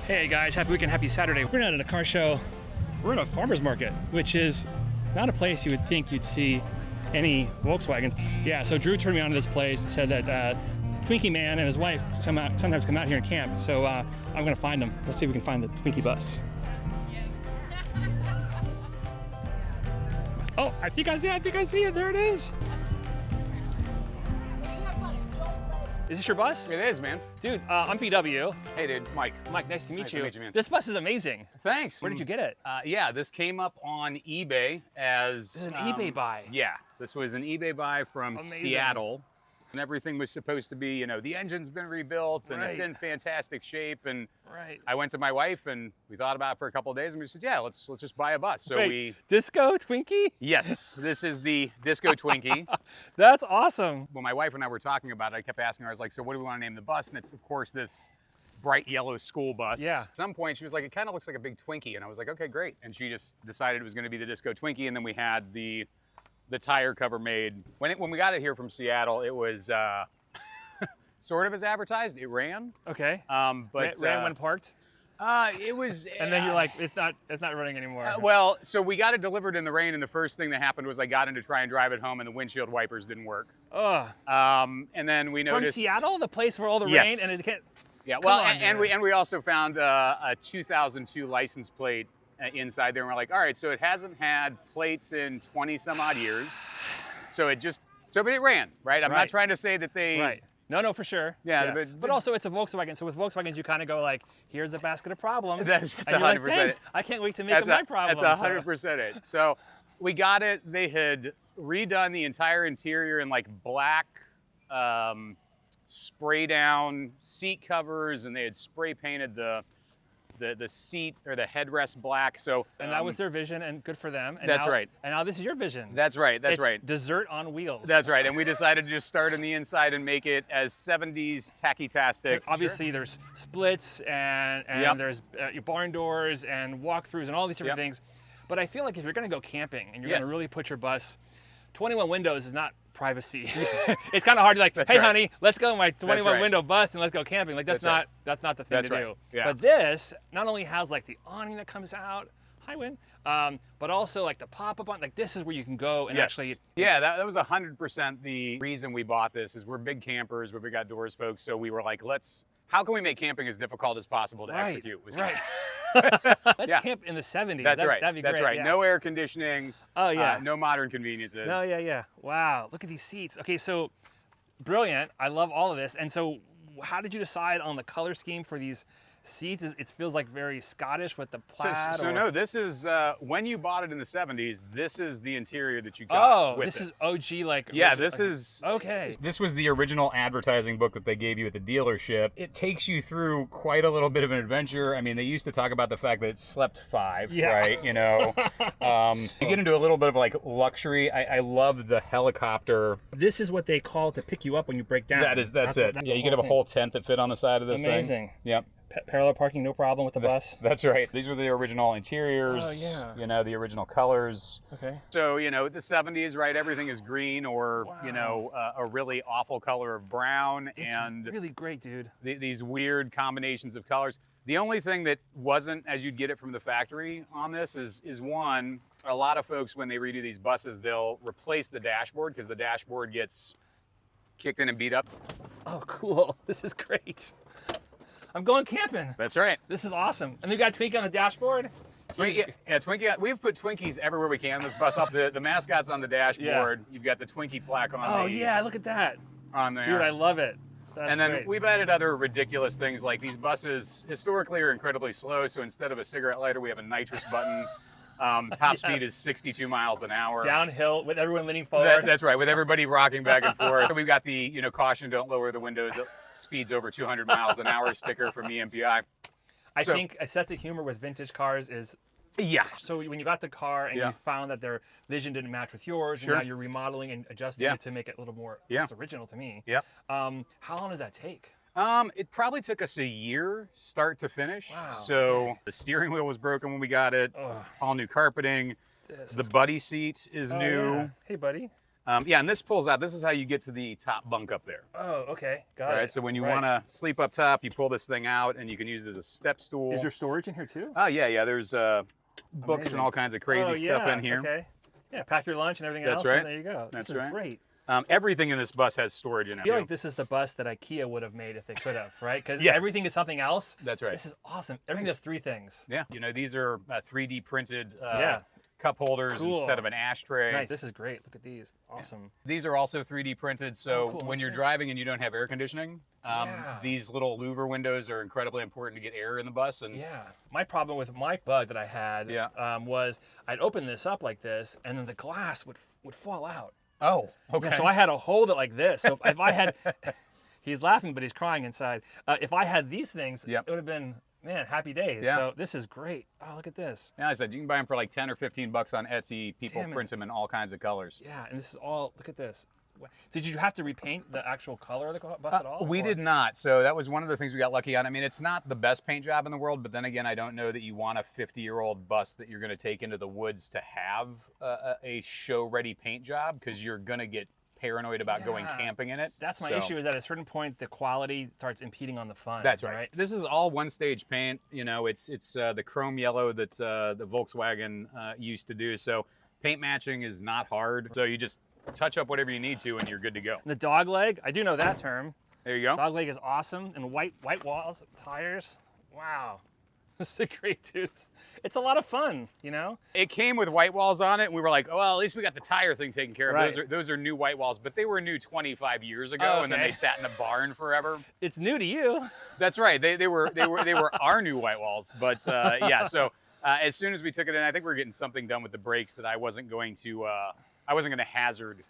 Hey guys, happy weekend, happy Saturday. We're not at a car show, we're at a farmer's market, which is not a place you would think you'd see any Volkswagens. Yeah, so Drew turned me on to this place and said that Twinkie Man and his wife sometimes come out here and camp. So I'm gonna find them. Let's see if we can find the Twinkie bus. Oh, I think I see it, there it is. Is this your bus? It is, man. Dude, I'm PW. Hey, dude, Mike. Mike, nice to meet you. Nice to meet you, man. This bus is amazing. Thanks. Where did you get it? Yeah, this came up on eBay as... This is an eBay buy. Yeah, this was an eBay buy from Amazing. Seattle. And everything was supposed to be, you know, the engine's been rebuilt and it's in fantastic shape. And I went to my wife and we thought about it for a couple of days and we said, yeah, let's just buy a bus. So Wait, Disco Twinkie? Yes, this is the Disco Twinkie. That's awesome. When my wife and I were talking about it, I kept asking her, I was like, so what do we want to name the bus? And it's, of course, this bright yellow school bus. Yeah. At some point, she was like, it kind of looks like a big Twinkie. And I was like, okay, great. And she just decided it was going to be the Disco Twinkie. And then we had the tire cover made. When we got it here from Seattle, it was sort of as advertised. It ran. Okay. But ran when parked? It was. And then you're like, it's not running anymore. Well, so we got it delivered in the rain, and the first thing that happened was I got in to try and drive it home, and the windshield wipers didn't work. Ugh. And then we noticed. From Seattle, the place where all the rain and it can't. Yeah. Well, and we also found a 2002 license plate inside there, and we're like, all right, so it hasn't had plates in 20 some odd years, so but it ran, right? I'm not trying to say that they. Right. No, for sure. Yeah. But also it's a Volkswagen. So with Volkswagens, you kind of go like, here's a basket of problems. That's and you're 100%. like, thanks, I can't wait to make my problems. That's 100% it. So we got it. They had redone the entire interior in like black spray down seat covers, and they had spray painted the seat or the headrest black. So and that was their vision, and good for them. And that's right. And now this is your vision. That's right. That's it's right. Dessert on wheels. That's right. And we decided to just start on the inside and make it as 70s tacky-tastic. Obviously, there's splits and there's your barn doors and walkthroughs and all these different things. But I feel like if you're going to go camping and you're going to really put your bus, 21 windows is not privacy. It's kind of hard to like, hey honey, let's go in my 21 window bus and let's go camping. Like that's not the thing to do. Yeah. But this not only has like the awning that comes out, high wind, but also like the pop-up on, like this is where you can go and actually. Yeah, that was 100% the reason we bought this. Is we're big campers, we're big outdoors folks, so we were like, how can we make camping as difficult as possible to execute? Let's camp in the 70s. That's right. That'd be great. That's right. Yeah. No air conditioning. Oh yeah. No modern conveniences. No, yeah. Wow, look at these seats. Okay, so brilliant. I love all of this. And so how did you decide on the color scheme for these seats? It feels like very Scottish with the plaid. No, this is, when you bought it in the 70s, this is the interior that you got with this is OG like. Yeah, this is. Okay. This was the original advertising book that they gave you at the dealership. It takes you through quite a little bit of an adventure. I mean, they used to talk about the fact that it slept 5, right? You know, you get into a little bit of like luxury. I love the helicopter. This is what they call to pick you up when you break down. That's it. Yeah, you could have a whole tent that fit on the side of this thing. Amazing. Yep. Parallel parking, no problem with the bus. That's right. These were the original interiors. Oh, yeah. You know, the original colors. Okay. So, you know, the 70s, right? Everything is green or, you know, a really awful color of brown. It's really great, dude. These weird combinations of colors. The only thing that wasn't as you'd get it from the factory on this is one, a lot of folks, when they redo these buses, they'll replace the dashboard because the dashboard gets kicked in and beat up. Oh, cool. This is great. I'm going camping. That's right. This is awesome. And we got Twinkie on the dashboard. Yeah, Twinkie. We've put Twinkies everywhere we can. This bus up. The mascot's on the dashboard. Yeah. You've got the Twinkie plaque on. Oh yeah, look at that. On there. Dude, I love it. That's and then great. We've added other ridiculous things like these buses historically are incredibly slow. So instead of a cigarette lighter, we have a nitrous button. Top speed is 62 miles an hour. Downhill with everyone leaning forward. That's right, with everybody rocking back and forth. So we've got the caution, don't lower the windows. Speeds over 200 miles an hour sticker from EMPI. I think a sense of humor with vintage cars is. Yeah. So when you got the car and you found that their vision didn't match with yours, and now you're remodeling and adjusting it to make it a little more original to me. Yeah. How long does that take? It probably took us a year, start to finish. Wow. So the steering wheel was broken when we got it. All new carpeting. The buddy seat is new. Yeah. Hey, buddy. Yeah, and this pulls out. This is how you get to the top bunk up there. Oh, okay. Got it. Right, so when you want to sleep up top, you pull this thing out, and you can use it as a step stool. Is there storage in here too? Oh, yeah. There's books and all kinds of crazy stuff in here. Okay. Yeah, pack your lunch and everything else, right. and there you go. That's this is great. Everything in this bus has storage in it. I feel like this is the bus that IKEA would have made if they could have, right? Because Yes. everything is something else. That's right. This is awesome. Everything does 3 things. Yeah. These are 3D printed Yeah. cup holders Cool. instead of an ashtray. Nice. This is great. Look at these. Awesome. These are also 3D printed, so cool. when you're driving and you don't have air conditioning, these little louver windows are incredibly important to get air in the bus. And Yeah. My problem with my Bug that I had was I'd open this up like this, and then the glass would fall out. Oh, okay. Yeah, so I had to hold it like this. So if I had, he's laughing, but he's crying inside. If I had these things, it would have been, man, happy days. Yeah. So this is great. Oh, look at this. Yeah, I said you can buy them for like 10 or 15 bucks on Etsy. People print them in all kinds of colors. Yeah, and this is all, look at this. Did you have to repaint the actual color of the bus at all? We did not. So that was one of the things we got lucky on. I mean, it's not the best paint job in the world, but then again, I don't know that you want a 50-year-old bus that you're going to take into the woods to have a show-ready paint job, because you're going to get paranoid about going camping in it. That's my issue, is that at a certain point, the quality starts impeding on the fun. That's right. This is all one-stage paint. It's the chrome yellow that the Volkswagen used to do. So paint matching is not hard. So you just touch up whatever you need to, and you're good to go. And the dog leg, I do know that term. There you go. Dog leg is awesome, and white walls, tires. Wow, this is great, dude. It's a lot of fun, It came with white walls on it, and we were like, oh, well, at least we got the tire thing taken care of. Right. Those are new white walls, but they were new 25 years ago, and then they sat in a barn forever. It's new to you. That's right. They were our new white walls, but yeah. So as soon as we took it in, I think we were getting something done with the brakes that I wasn't going to hazard,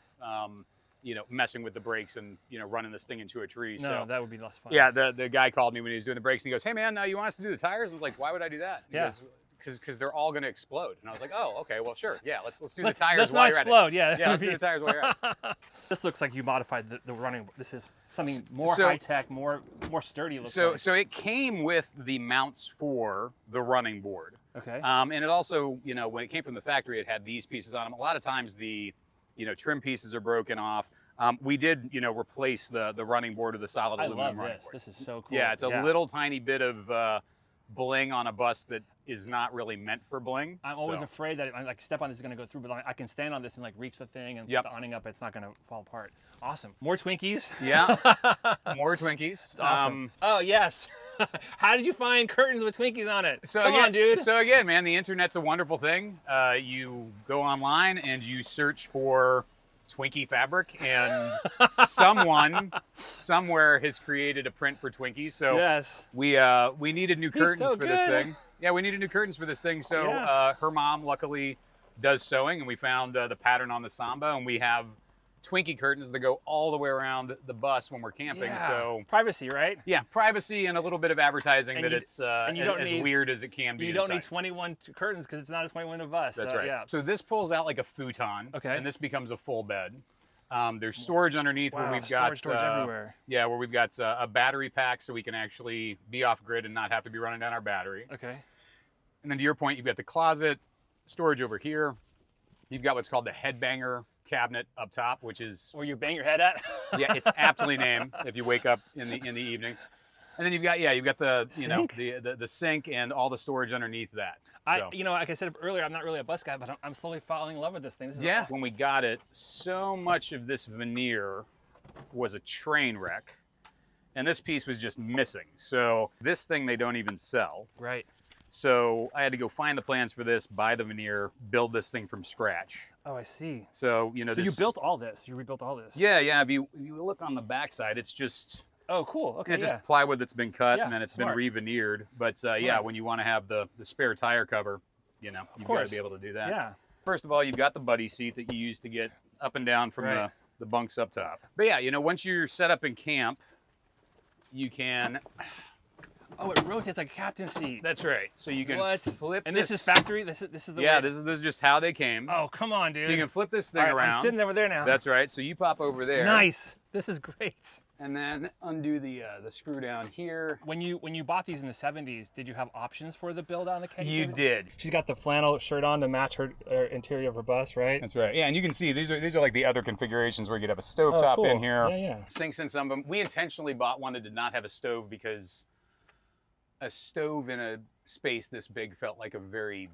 messing with the brakes and running this thing into a tree. No, so that would be less fun. yeah, the guy called me when he was doing the brakes, and he goes, "Hey man, you want us to do the tires?" I was like, "Why would I do that?" He goes, because they're all going to explode. And I was like, "Oh, okay, well, sure, yeah, let's do the tires while you're explode, at it." yeah. Yeah, let's do the tires while you're at it. This looks like you modified the running. This is something more high tech, more sturdy. So it came with the mounts for the running board. Okay. And it also, when it came from the factory, it had these pieces on them. A lot of times the trim pieces are broken off. We did, replace the running board with the solid aluminum running board. This is so cool. Yeah, it's a little tiny bit of bling on a bus that is not really meant for bling. I'm always afraid that I step on this is going to go through, but I can stand on this and reach the thing and put the awning up. It's not going to fall apart. Awesome. More Twinkies. Yeah. More Twinkies. It's awesome. Oh yes. How did you find curtains with Twinkies on it? Come on, dude. So again, man, the internet's a wonderful thing. You go online and you search for Twinkie fabric, and someone somewhere has created a print for Twinkies. So we needed new curtains for this thing. Yeah, we needed new curtains for this thing. So her mom luckily does sewing, and we found the pattern on the Samba, and we have Twinkie curtains that go all the way around the bus when we're camping. Yeah. So privacy, right? Yeah, privacy and a little bit of advertising and that you, it's as weird as it can be. You don't need 21 curtains because it's not a 21 bus. That's right. Yeah. So this pulls out like a futon, and this becomes a full bed. There's storage underneath where we've got storage everywhere. Yeah, where we've got a battery pack so we can actually be off grid and not have to be running down our battery. Okay. And then to your point, you've got the closet, storage over here. You've got what's called the headbanger cabinet up top, which is where you bang your head at. Yeah, it's aptly named if you wake up in the evening. And then you've got the sink? the sink and all the storage underneath that. Like I said earlier, I'm not really a bus guy, but I'm slowly falling in love with this thing. When we got it, so much of this veneer was a train wreck, and this piece was just missing. So this thing they don't even sell. Right. So I had to go find the plans for this, buy the veneer, build this thing from scratch. Oh, I see. So So you built all this. You rebuilt all this. Yeah. If you look on the backside, it's just. Oh, cool. Okay. It's just plywood that's been cut and then it's smart. been re-veneered. But when you want to have the spare tire cover, you've got to be able to do that. Yeah. First of all, you've got the buddy seat that you use to get up and down from the bunks up top. But yeah, once you're set up in camp, you can. Oh, it rotates like a captain seat. That's right. So you can flip. And this is factory. This is the way. Yeah, this is just how they came. Oh, come on, dude. So you can flip this thing around. I'm sitting over there now. That's right. So you pop over there. Nice. This is great. and then undo the screw down here. When you bought these in the 70s, did you have options for the build on the Keg? You did. She's got the flannel shirt on to match her interior of her bus, right? That's right. Yeah, and you can see these are like the other configurations where you could have a stove top cool. in here. Yeah. Sinks in some of them. We intentionally bought one that did not have a stove because a stove in a space this big felt like a very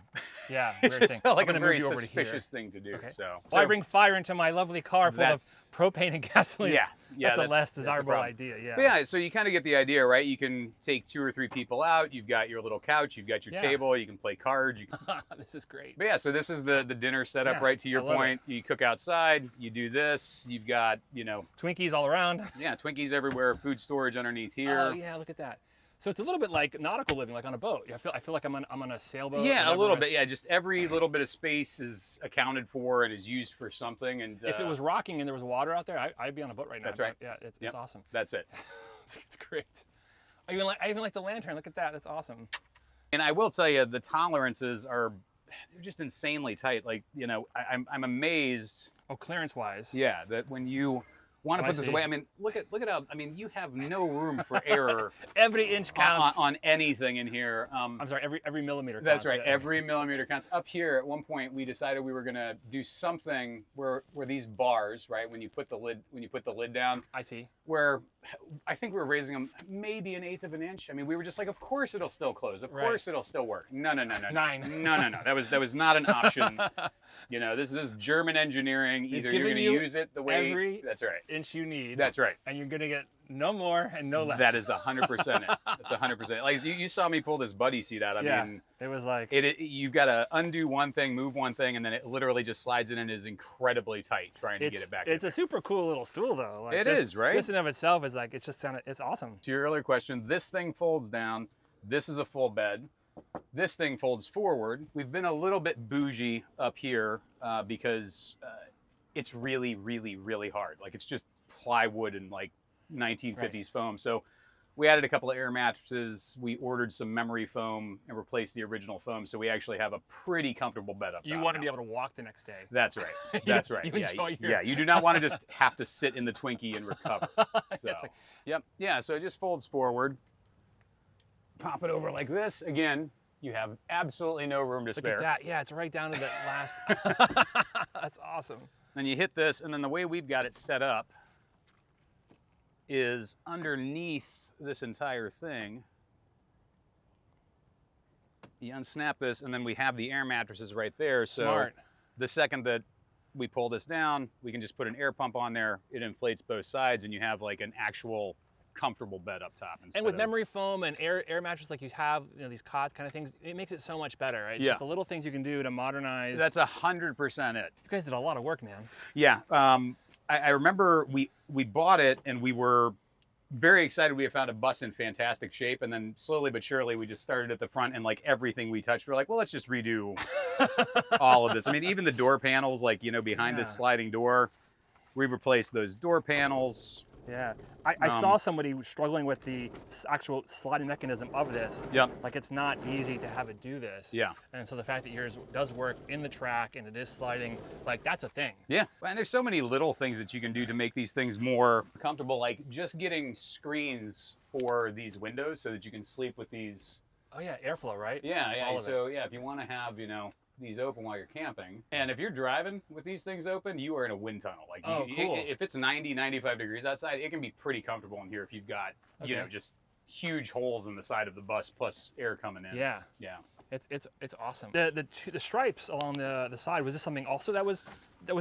weird thing. Felt like a very suspicious thing to do. Okay. So I bring fire into my lovely car full of propane and gasoline. Yeah, that's a less desirable idea. Yeah, so you kind of get the idea, right? You can take 2 or 3 people out. You've got your little couch. You've got your table. You can play cards. This is great. But yeah, so this is the dinner setup, right? To your point, you cook outside. You do this. You've got Twinkies all around. Yeah, Twinkies everywhere. Food storage underneath here. Oh yeah, look at that. So it's a little bit like nautical living, like on a boat. I feel like I'm on a sailboat. Yeah, a little bit. Yeah, just every little bit of space is accounted for and is used for something. And if it was rocking and there was water out there, I'd be on a boat right now. That's right. Yeah, it's awesome. That's it. It's great. I even like the lantern. Look at that. That's awesome. And I will tell you, the tolerances they're just insanely tight. Like I'm amazed. Oh, clearance wise. Yeah, that when you want to put this away. I mean, look at how. I mean, you have no room for error. Every inch counts on anything in here. I'm sorry, every millimeter. That's counts. right. Every millimeter counts. Up here, at one point, we decided we were gonna do something where these bars, right, when you put the lid down. I see. Where I think we were raising them maybe 1/8 of an inch. I mean, we were just like, of course it'll still close. Of course it'll still work. No. 9. No. That was not an option. This is German engineering. Either you're going to use it the way every that's right inch you need. That's right. And you're going to get no more and no less. That is 100% it. That's 100%. Like you saw me pull this buddy seat out. I mean, it was like you've got to undo one thing, move one thing, and then it literally just slides in and is incredibly tight trying to get it back. It's a super cool little stool though. Like it is, right? Just in of itself is like it's awesome. To your earlier question, this thing folds down. This is a full bed. This thing folds forward. We've been a little bit bougie up here because it's really, really, really hard. Like it's just plywood and like 1950s foam. So we added a couple of air mattresses. We ordered some memory foam and replaced the original foam. So we actually have a pretty comfortable bed up top. You want to be able to walk the next day. That's right. That's right. You you do not want to just have to sit in the Twinkie and recover. So, yep. Yeah, so it just folds forward. Pop it over like this. Again, you have absolutely no room to spare. Look at that. Yeah, it's right down to the last. That's awesome. Then you hit this, and then the way we've got it set up is underneath this entire thing. You unsnap this, and then we have the air mattresses right there. So Smart. The second that we pull this down, we can just put an air pump on there. It inflates both sides, and you have like an actual comfortable bed up top. And with memory foam and air mattress like you have, these cots kind of things, it makes it so much better, right? It's just the little things you can do to modernize. That's 100% it. You guys did a lot of work, man. Yeah. I remember we bought it and we were very excited. We had found a bus in fantastic shape, and then slowly but surely we just started at the front, and like everything we touched, we're like, well, let's just redo all of this. I mean, even the door panels, like, behind this sliding door, we replaced those door panels. Yeah, I saw somebody struggling with the actual sliding mechanism of this. Yep. Like it's not easy to have it do this. Yeah. And so the fact that yours does work in the track and it is sliding, like that's a thing. Yeah. And there's so many little things that you can do to make these things more comfortable, like just getting screens for these windows so that you can sleep with these. Oh yeah, airflow, right? Yeah, yeah. So yeah, if you want to have, these open while you're camping. And if you're driving with these things open, you are in a wind tunnel. Like, cool. If it's 90, 95 degrees outside, it can be pretty comfortable in here if you've got, just huge holes in the side of the bus plus air coming in. Yeah. Yeah. It's awesome. The stripes along the side, was this something also that was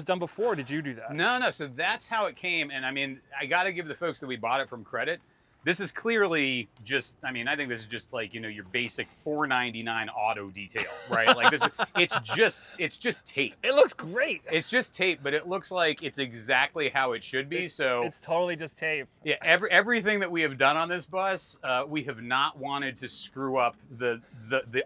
done before? Or did you do that? No. So that's how it came. And I mean, I got to give the folks that we bought it from credit. This is clearly just, I think this is just like, your basic $4.99 auto detail, right? Like this, it's just tape. It looks great. It's just tape, but it looks like it's exactly how it should be. So it's totally just tape. Yeah, everything that we have done on this bus, we have not wanted to screw up the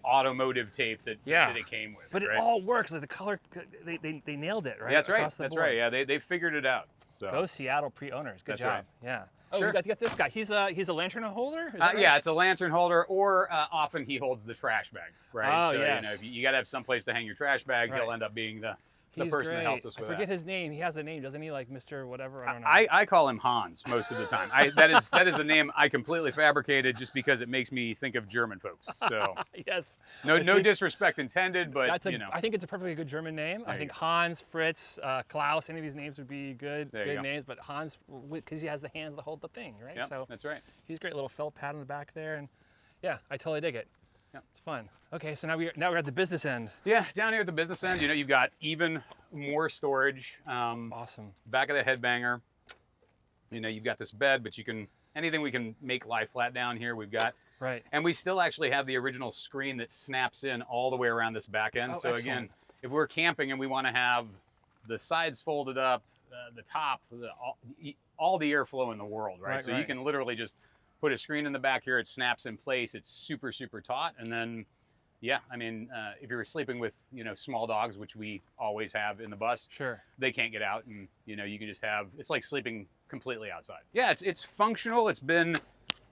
automotive tape that it came with. But it all works. Like the color, they nailed it, right? That's right. That's right. Yeah, they figured it out. So. Those Seattle pre-owners. Good job. Right. Yeah. Oh, sure. You got this guy. He's a lantern holder? Is that right? Yeah, it's a lantern holder, or often he holds the trash bag, right? Oh, so, yes. If you got to have someplace to hang your trash bag, right. he'll end up being the person that helped us with I forget his name. He has a name, doesn't he? Like Mr. Whatever. I don't know. I call him Hans most of the time. That is a name I completely fabricated just because it makes me think of German folks. So yes. No disrespect intended, but I think it's a perfectly good German name. I think Hans, Fritz, Klaus, any of these names would be good names. But Hans, because he has the hands to hold the thing, right? Yep, so that's right. He's great. Little felt pad on the back there, and yeah, I totally dig it. Yeah. It's fun. Okay, so now we're at the business end. Yeah, down here at the business end, you've got even more storage. Awesome. Back of the headbanger, you've got this bed, but anything we can make lie flat down here, we've got. Right. And we still actually have the original screen that snaps in all the way around this back end. Oh, so excellent. Again, if we're camping and we want to have the sides folded up, the top, all the airflow in the world, right? So you can literally just put a screen in the back here, it snaps in place, it's super, super taut, and then yeah, I mean, if you're sleeping with, small dogs, which we always have in the bus, sure, they can't get out, and you can just it's like sleeping completely outside. Yeah, it's functional. It's been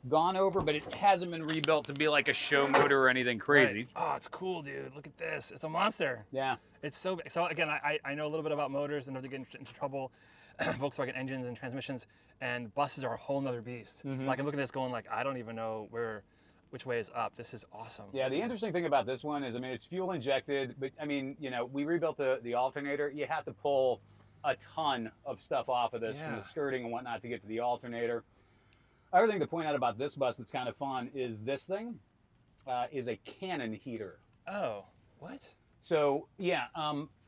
gone over, but it hasn't been rebuilt to be like a show motor or anything crazy. Right. Oh, it's cool, dude. Look at this. It's a monster. Yeah. It's so big. So again, I know a little bit about motors and not to get into trouble. Volkswagen engines and transmissions, and buses are a whole nother beast. Mm-hmm. Like I'm looking at this going like, I don't even know which way is up. This is awesome. Yeah, the interesting thing about this one is, I mean, it's fuel injected, but I mean, we rebuilt the alternator. You have to pull a ton of stuff off of this from the skirting and whatnot to get to the alternator. Other thing to point out about this bus that's kind of fun is this thing is a cannon heater. Oh, what? So yeah,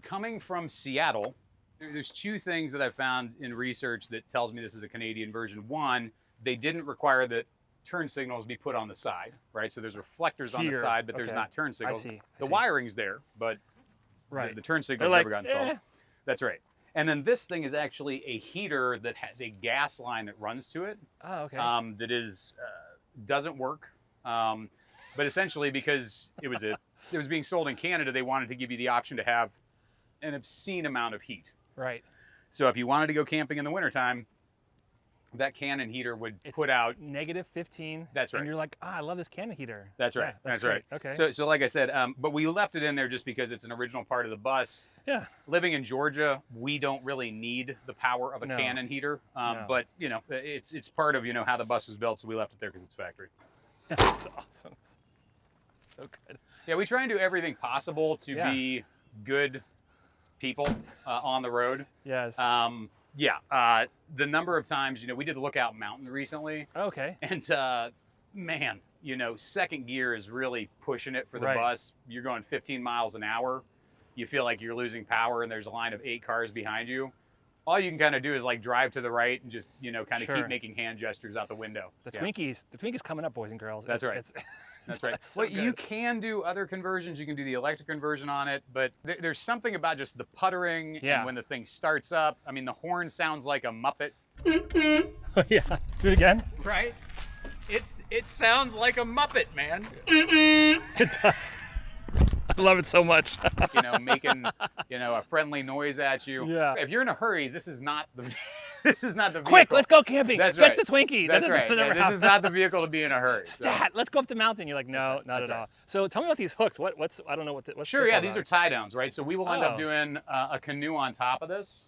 coming from Seattle, there's two things that I've found in research that tells me this is a Canadian version. One, they didn't require that turn signals be put on the side, right? So there's reflectors on the side, but there's not turn signals. I see. The wiring's there, but the turn signals never got installed. That's right. And then this thing is actually a heater that has a gas line that runs to it. Oh, okay. That is doesn't work, but essentially because it was being sold in Canada, they wanted to give you the option to have an obscene amount of heat. Right. So if you wanted to go camping in the wintertime, that cannon heater would put out -15. That's right. And you're like, I love this cannon heater. That's right. Yeah, that's right. Okay. So like I said, but we left it in there just because it's an original part of the bus. Yeah. Living in Georgia, we don't really need the power of a cannon heater. No. But it's part of how the bus was built, so we left it there because it's factory. That's awesome. So good. Yeah, we try and do everything possible to be good people on the road. Yes. The number of times, we did Lookout Mountain recently. Okay. And man, second gear is really pushing it for the bus. You're going 15 miles an hour. You feel like you're losing power and there's a line of 8 cars behind you. All you can kind of do is like drive to the right and just, kind of keep making hand gestures out the window. The Twinkies coming up, boys and girls. That's right. That's right. So you can do other conversions. You can do the electric conversion on it, but there's something about just the puttering and when the thing starts up. I mean, the horn sounds like a Muppet. Yeah. Do it again. Right. It sounds like a Muppet, man. It does. I love it so much. Making a friendly noise at you. Yeah. If you're in a hurry, this is not the vehicle. Quick, let's go camping. That's Get right. the Twinkie. That's right. This is not the vehicle to be in a hurry. Stat. Let's go up the mountain. You're like, no, not at all. So tell me about these hooks. What's I don't know what's Sure. Yeah, these are tie downs, right? So we will end up doing a canoe on top of this.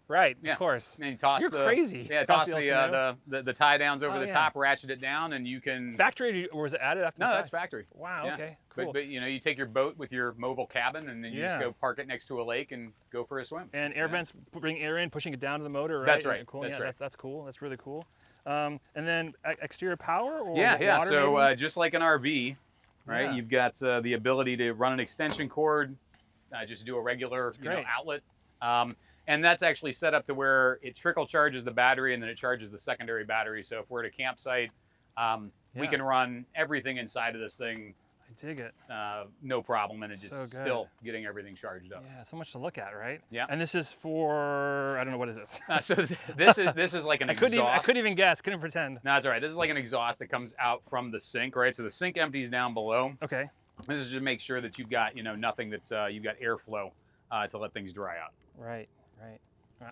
Right. Yeah. Of course. And you toss You're crazy. Yeah, toss the tie downs over the top, ratchet it down, and you can. Factory, or was it added after? No, that's factory. Wow. Yeah. Okay. Cool. But you take your boat with your mobile cabin, and then you just go park it next to a lake and go for a swim. And air vents bring air in, pushing it down to the motor, right? That's right. Cool. That's right. That's cool. That's really cool. And then exterior power or water, so maybe? just like an RV, right? Yeah. You've got the ability to run an extension cord, just do a regular outlet. And that's actually set up to where it trickle charges the battery and then it charges the secondary battery. So if we're at a campsite, we can run everything inside of this thing. I dig it. No problem, and it's just still getting everything charged up. Yeah, so much to look at, right? Yeah. And this is for, I don't know, what is this? So this is like an exhaust. I couldn't even guess. Couldn't pretend. No, that's all right. This is like an exhaust that comes out from the sink, right? So the sink empties down below. Okay. This is just to make sure that you've got nothing that's you've got airflow to let things dry out. Right.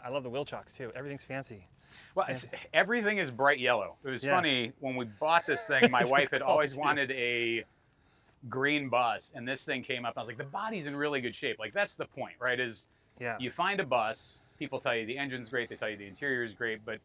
I love the wheel chocks too. Everything's fancy. Well, everything is bright yellow. It was funny when we bought this thing. My wife had always wanted a green bus, and this thing came up. I was like, the body's in really good shape. Like that's the point, right? Is Yeah. You find a bus, people tell you the engine's great, they tell you the interior is great, but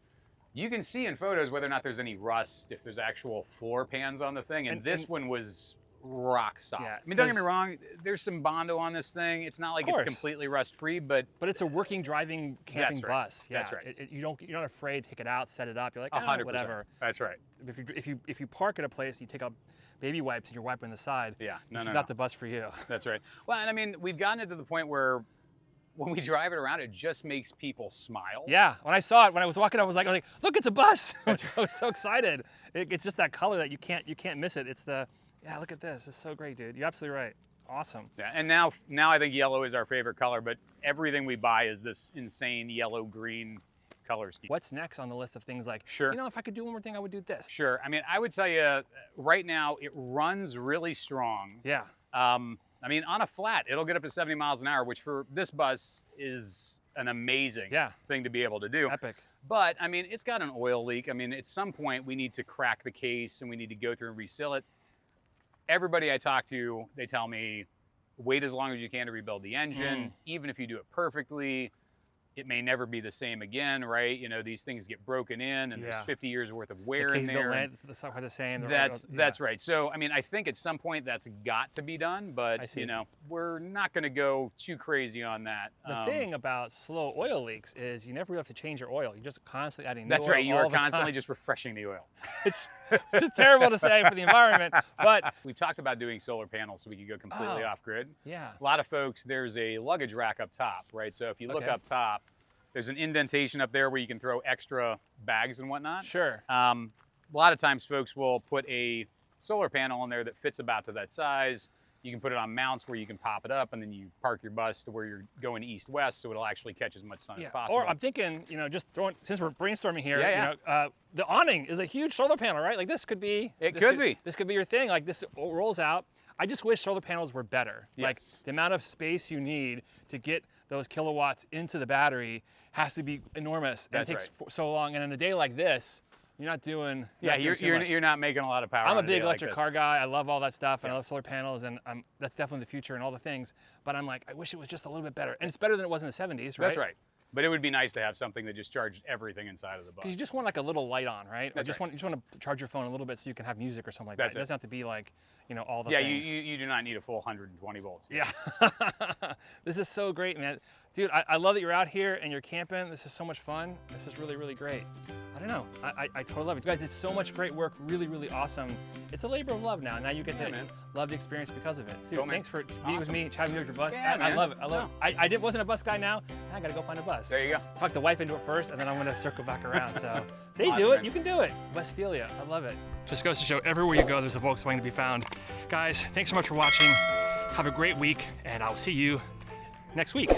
you can see in photos whether or not there's any rust, if there's actual floor pans on the thing, and this one was rock solid. Yeah, I mean, don't get me wrong, there's some Bondo on this thing. It's not like it's completely rust-free, but it's a working, driving camping bus. Yeah, that's right. You're not afraid to take it out, set it up. You're like, 100%. Whatever. That's right. If you park at a place, you take out baby wipes and you're wiping the side. Yeah, this is not the bus for you. That's right. Well, and I mean, we've gotten it to the point where when we drive it around, it just makes people smile. Yeah, when I saw it, when I was walking, I was like, look, it's a bus. I was so excited. It's just that color that you can't miss it. It's the, yeah, look at this. It's so great, dude. You're absolutely right. Awesome. Yeah, and now I think yellow is our favorite color, but everything we buy is this insane yellow-green color scheme. What's next on the list of things like, sure, if I could do one more thing, I would do this? Sure. I mean, I would tell you right now, it runs really strong. Yeah. I mean, on a flat, it'll get up to 70 miles an hour, which for this bus is an amazing thing to be able to do. Epic. But, I mean, it's got an oil leak. I mean, at some point, we need to crack the case and we need to go through and reseal it. Everybody I talk to, they tell me, wait as long as you can to rebuild the engine. Even if you do it perfectly, it may never be the same again, right? You know, these things get broken in, and there's 50 years worth of wear in there. The software the same. That's right. So, I mean, I think at some point that's got to be done, but you know, we're not going to go too crazy on that. The thing about slow oil leaks is you never really have to change your oil. You're just constantly adding new That's oil right. You are all the constantly time. just refreshing the oil. It's just terrible to say for the environment, but we've talked about doing solar panels so we could go completely off grid. Yeah. A lot of folks, there's a luggage rack up top, right? So if you look up top, there's an indentation up there where you can throw extra bags and whatnot. Sure. A lot of times folks will put a solar panel in there that fits about to that size. You can put it on mounts where you can pop it up, and then you park your bus to where you're going east-west, so it'll actually catch as much sun as possible. Or I'm thinking, just throwing, since we're brainstorming here, the awning is a huge solar panel, right? Like this could be. This could be your thing. Like this rolls out. I just wish solar panels were better. Yes. Like the amount of space you need to get those kilowatts into the battery has to be enormous. And it takes so long. And in a day like this, you're not doing. You're not making a lot of power. I'm a big electric car guy. I love all that stuff, and I love solar panels, and that's definitely the future and all the things. But I'm like, I wish it was just a little bit better, and it's better than it was in the 70s, right? That's right. But it would be nice to have something that just charged everything inside of the bus. Because you just want like a little light on, right? You just want to charge your phone a little bit so you can have music or something like that. It doesn't have to be like, all the things. Yeah, you do not need a full 120 volts. Yeah. This is so great, man. Dude, I love that you're out here and you're camping. This is so much fun. This is really, really great. I don't know. I totally love it. You guys did so much great work. Really, really awesome. It's a labor of love now. Now you get to love the experience because of it. Dude, thanks for being with me, chatting with your bus. Yeah, I love it. I love it. I wasn't a bus guy now. I got to go find a bus. There you go. Talk the wife into it first, and then I'm going to circle back around. So they do it. Man. You can do it. Westfalia. I love it. Just goes to show everywhere you go, there's a Volkswagen to be found. Guys, thanks so much for watching. Have a great week, and I'll see you next week.